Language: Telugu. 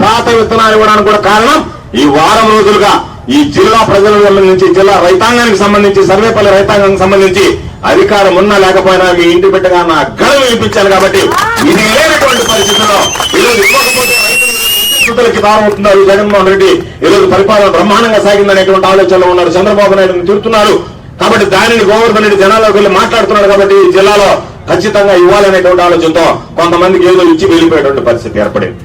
పాత విత్తనాలు ఇవ్వడానికి కూడా కారణం ఈ వారం రోజులుగా ఈ జిల్లా ప్రజల నుంచి జిల్లా రైతాంగానికి సంబంధించి సర్వేపల్లి రైతాంగానికి సంబంధించి అధికారం ఉన్నా లేకపోయినా మీ ఇంటి బిడ్డగా నా గళం వినిపించాను కాబట్టి ఇది లేనటువంటి పరిస్థితుల్లో ఈరోజు ఇవ్వకపోతే రైతులకి దారవుతున్నారు జగన్మోహన్ రెడ్డి. ఈరోజు పరిపాలన బ్రహ్మాండంగా సాగిందనేటువంటి ఆలోచనలో ఉన్నారు. చంద్రబాబు నాయుడుని తిరుగుతున్నారు కాబట్టి దానిని గోవర్ధన్ రెడ్డి జనాల్లోకి వెళ్లి మాట్లాడుతున్నాడు కాబట్టి ఈ జిల్లాలో ఖచ్చితంగా ఇవ్వాలనేటువంటి ఆలోచనతో కొంతమందికి ఏదో ఇచ్చి వెళ్ళిపోయేటువంటి పరిస్థితి ఏర్పడింది.